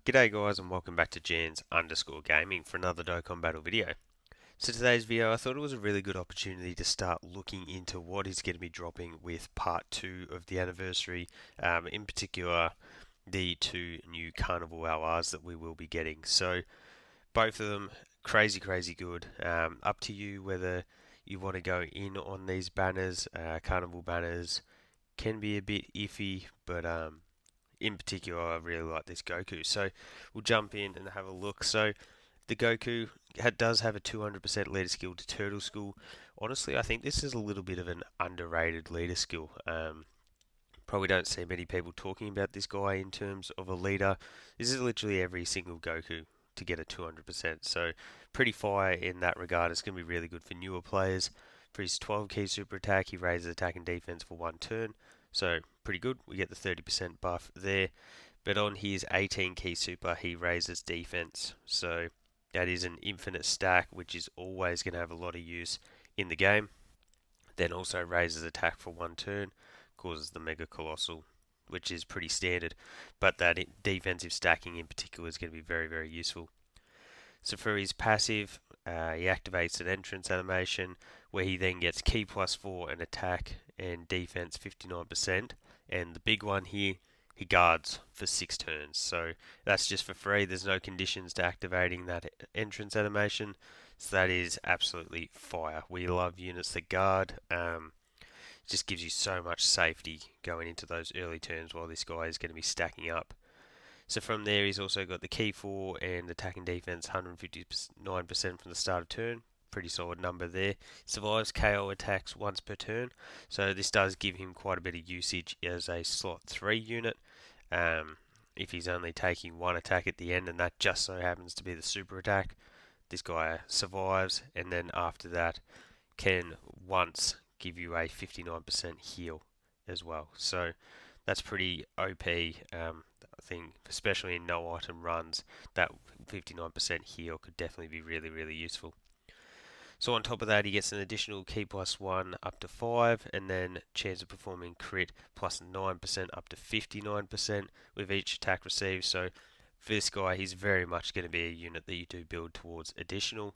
G'day guys and welcome back to Jans_Gaming for another Dokkan Battle video. So today's video I thought it was a really good opportunity to start looking into what is going to be dropping with part 2 of the anniversary, in particular the two new Carnival LRs that we will be getting. So both of them crazy good. Up to you whether you want to go in on these banners. Carnival banners can be a bit iffy, but in particular, I really like this Goku. So we'll jump in and have a look. So the Goku does have a 200% leader skill to Turtle School. Honestly, I think this is a little bit of an underrated leader skill. Probably don't see many people talking about this guy in terms of a leader. This is literally every single Goku to get a 200%. So pretty fire in that regard. It's going to be really good for newer players. For his 12 key super attack, he raises attack and defense for one turn. So pretty good. We get the 30% buff there. But on his 18 key super, he raises defense. So that is an infinite stack, which is always going to have a lot of use in the game. Then also raises attack for one turn, causes the Mega Colossal, which is pretty standard. But that defensive stacking in particular is going to be very useful. So for his passive, he activates an entrance animation where he then gets key +4 and attack and defense 59%. And the big one here, he guards for 6 turns. So that's just for free. There's no conditions to activating that entrance animation. So that is absolutely fire. We love units that guard. It just gives you so much safety going into those early turns while this guy is going to be stacking up. So from there, he's also got the key 4 and attack and defense 159% from the start of turn. Pretty solid number there. Survives KO attacks once per turn. So this does give him quite a bit of usage as a slot 3 unit. If he's only taking one attack at the end and that just so happens to be the super attack, this guy survives, and then after that can once give you a 59% heal as well. So that's pretty OP. I think, especially in no item runs, that 59% heal could definitely be really useful. So on top of that, he gets an additional key +1 up to 5, and then chance of performing crit +9% up to 59% with each attack received. So for this guy, he's very much going to be a unit that you do build towards additional.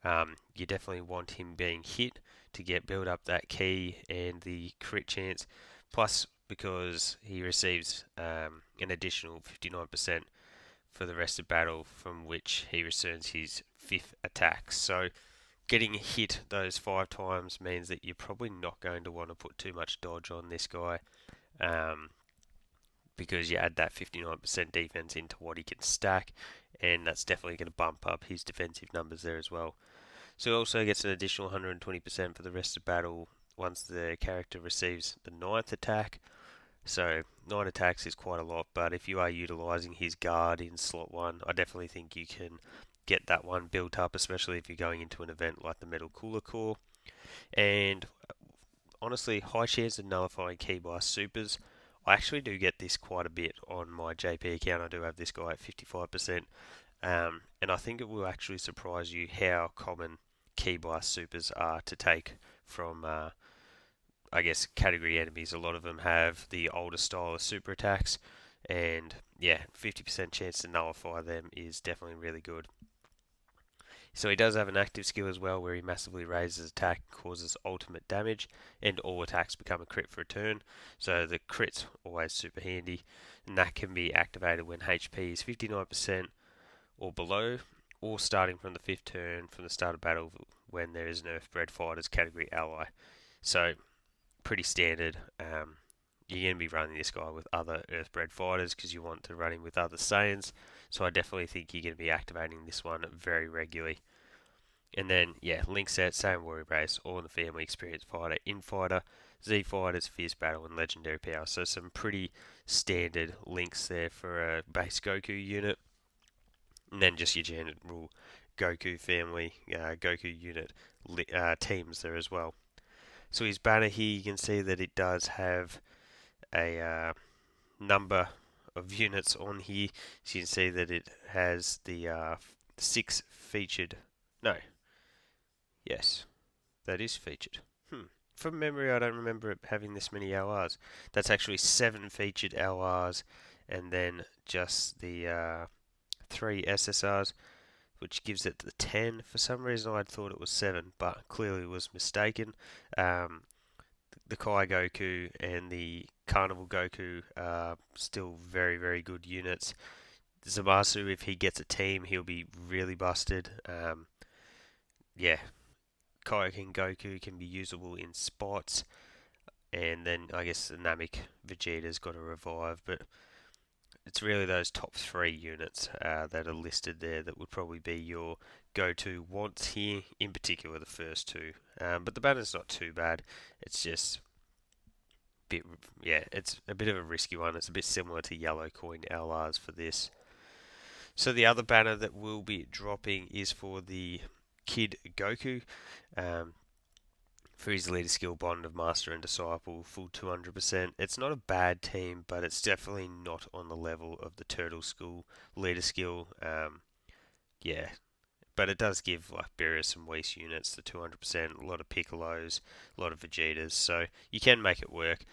You definitely want him being hit to get build up that key and the crit chance. Plus, because he receives an additional 59% for the rest of battle, from which he returns his 5th attack. So getting hit those 5 times means that you're probably not going to want to put too much dodge on this guy, because you add that 59% defense into what he can stack, and that's definitely going to bump up his defensive numbers there as well. So he also gets an additional 120% for the rest of battle once the character receives the 9th attack. So 9 attacks is quite a lot, but if you are utilising his guard in slot 1, I definitely think you can get that one built up, especially if you're going into an event like the Metal Cooler Core. And honestly, high chance of nullifying key by supers. I actually do get this quite a bit on my JP account. I do have this guy at 55%. And I think it will actually surprise you how common key blast supers are to take from, I guess, category enemies. A lot of them have the older style of super attacks, and yeah, 50% chance to nullify them is definitely really good. So he does have an active skill as well, where he massively raises attack, causes ultimate damage, and all attacks become a crit for a turn. So the crit's always super handy, and that can be activated when HP is 59% or below, or starting from the 5th turn from the start of battle when there is an Earthbred Fighters category ally. So pretty standard. You're going to be running this guy with other Earthbred Fighters because you want to run him with other Saiyans. So I definitely think you're going to be activating this one very regularly. And then, yeah, Link Set, Saiyan Warrior Base, All in the Family, Experienced Fighter, Infighter, Z Fighters, Fierce Battle, and Legendary Power. So some pretty standard links there for a base Goku unit. And then just your general Goku family, Goku unit teams there as well. So his banner here, you can see that it does have a number of units on here. So you can see that it has the 6 featured. No. Yes. That is featured. From memory, I don't remember it having this many LRs. That's actually 7 featured LRs, and then just the 3 SSRs, which gives it the 10. For some reason, I'd thought it was 7, but clearly was mistaken. The Kai Goku and the Carnival Goku are still very, very good units. Zamasu, if he gets a team, he'll be really busted. Yeah, Kaioken Goku can be usable in spots, and then I guess the Namek Vegeta's got a revive, but it's really those top 3 units that are listed there that would probably be your go-to wants here, in particular the first 2. But the banner's not too bad. It's just bit, yeah, it's a bit of a risky one. It's a bit similar to Yellow Coin LRs for this. So the other banner that will be dropping is for the Kid Goku. Um, for his leader skill bond of master and disciple, full 200%. It's not a bad team, but it's definitely not on the level of the turtle school leader skill. Yeah, but it does give like Beerus and Whis units the 200%, a lot of Piccolos, a lot of Vegetas, so you can make it work.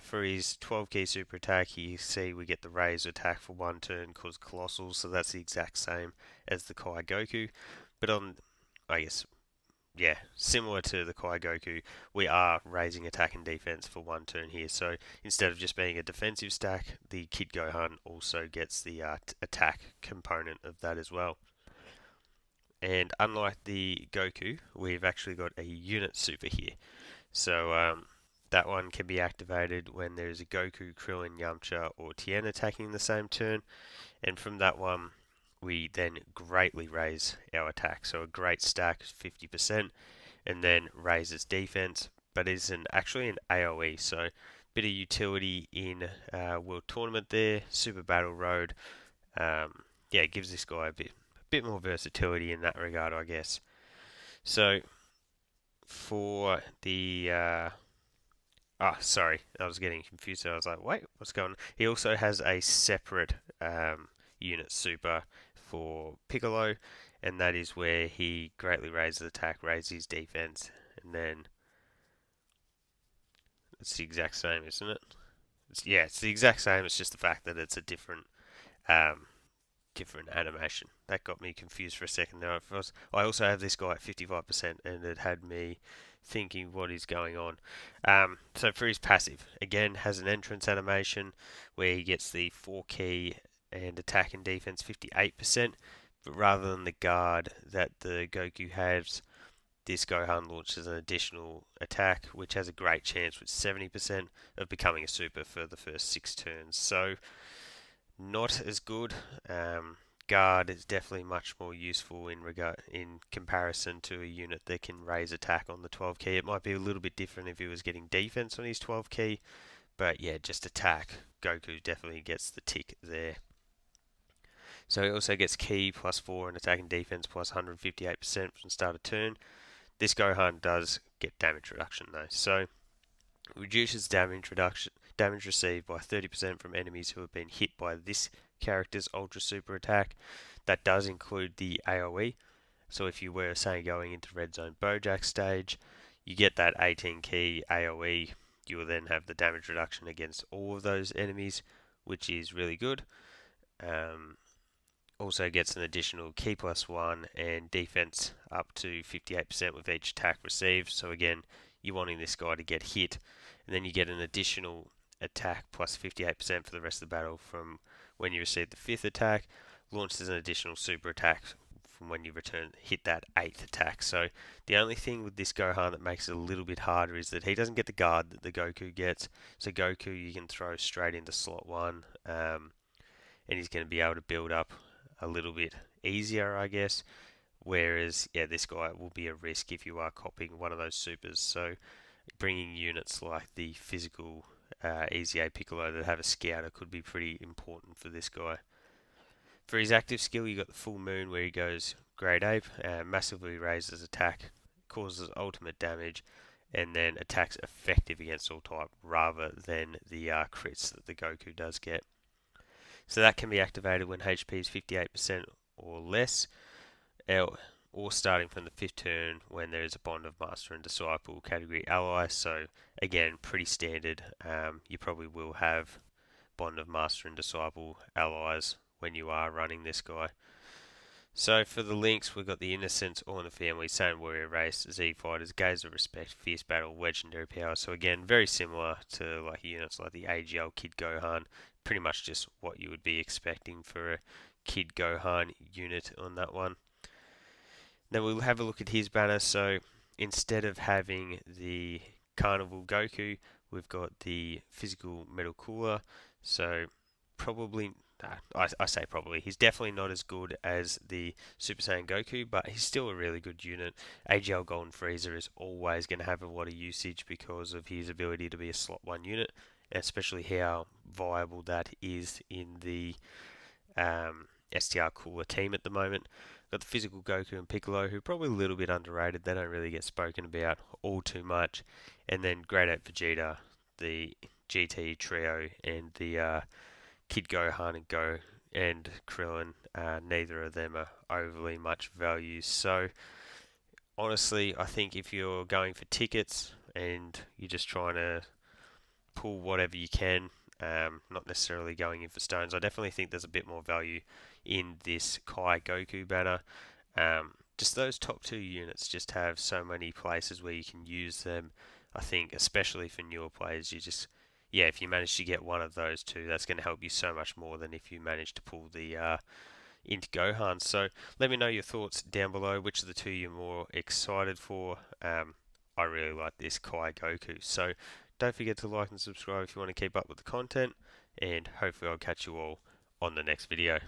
For his 12 key super attack, you see we get the raise attack for 1 turn cause Colossal, so that's the exact same as the Kai Goku. But on, I guess, yeah, similar to the Kai Goku, we are raising attack and defense for 1 turn here. So instead of just being a defensive stack, the Kid Gohan also gets the attack component of that as well. And unlike the Goku, we've actually got a unit super here. So that one can be activated when there's a Goku, Krillin, Yamcha, or Tien attacking the same turn. And from that one, we then greatly raise our attack. So a great stack, 50%, and then raises defense, but is actually an AoE. So bit of utility in World Tournament there, Super Battle Road. Yeah, it gives this guy a bit more versatility in that regard, I guess. So for the sorry, I was getting confused. I was like, wait, what's going on? He also has a separate unit super for Piccolo, and that is where he greatly raises attack, raises defense, and then it's the exact same, isn't it? Yeah, it's the exact same. It's just the fact that it's a um, different animation. That got me confused for a second there. I also have this guy at 55%, and it had me thinking what is going on. So for his passive, again, has an entrance animation where he gets the 4 key and attack and defense 58%, but rather than the guard that the Goku has, this Gohan launches an additional attack, which has a great chance with 70% of becoming a super for the first 6 turns. So not as good. Guard is definitely much more useful in comparison to a unit that can raise attack on the 12 key. It might be a little bit different if he was getting defense on his 12 key, but yeah, just attack. Goku definitely gets the tick there. So he also gets key +4 and attack and defense plus 158% from start of turn. This Gohan does get damage reduction though, so reduces damage received by 30% from enemies who have been hit by this character's Ultra Super attack. That does include the AoE. So if you were, say, going into Red Zone Bojack stage, you get that 18 key AoE. You will then have the damage reduction against all of those enemies, which is really good. Also gets an additional key +1 and defense up to 58% with each attack received. So again, you're wanting this guy to get hit, and then you get an additional attack plus 58% for the rest of the battle from when you receive the 5th attack. Launches an additional super attack from when you hit that 8th attack. So the only thing with this Gohan that makes it a little bit harder is that he doesn't get the guard that the Goku gets. So Goku you can throw straight into slot 1, and he's going to be able to build up a little bit easier, I guess. Whereas, yeah, this guy will be a risk if you are copying one of those supers. So bringing units like the physical Easy A Piccolo that have a scouter could be pretty important for this guy. For his active skill, you got the Full Moon where he goes Great Ape, massively raises attack, causes ultimate damage, and then attacks effective against all type rather than the crits that the Goku does get. So that can be activated when HP is 58% or less, or starting from the 5th turn when there is a bond of Master and Disciple category ally. So again, pretty standard. You probably will have bond of Master and Disciple allies when you are running this guy. So for the links, we've got the Innocence, All in the Family, Saiyan Warrior Race, Z Fighters, Gaze of Respect, Fierce Battle, Legendary Power. So again, very similar to like units like the AGL Kid Gohan. Pretty much just what you would be expecting for a Kid Gohan unit on that one. Then we'll have a look at his banner. So instead of having the Carnival Goku, we've got the Physical Metal Cooler. So probably, I say probably, he's definitely not as good as the Super Saiyan Goku, but he's still a really good unit. AGL Golden Freezer is always going to have a lot of usage because of his ability to be a slot 1 unit, especially how viable that is in the STR Cooler team at the moment. Got the Physical Goku and Piccolo, who are probably a little bit underrated. They don't really get spoken about all too much. And then Grade 8 Vegeta, the GT Trio, and the Kid Gohan and Krillin. Neither of them are overly much value. So honestly, I think if you're going for tickets and you're just trying to pull whatever you can, not necessarily going in for stones, I definitely think there's a bit more value in this Kai Goku banner. Just those top 2 units just have so many places where you can use them. I think especially for newer players, if you manage to get one of those 2, that's going to help you so much more than if you manage to pull the into Gohan. So let me know your thoughts down below. Which of the 2 you're more excited for? I really like this Kai Goku. So don't forget to like and subscribe if you want to keep up with the content, and hopefully I'll catch you all on the next video.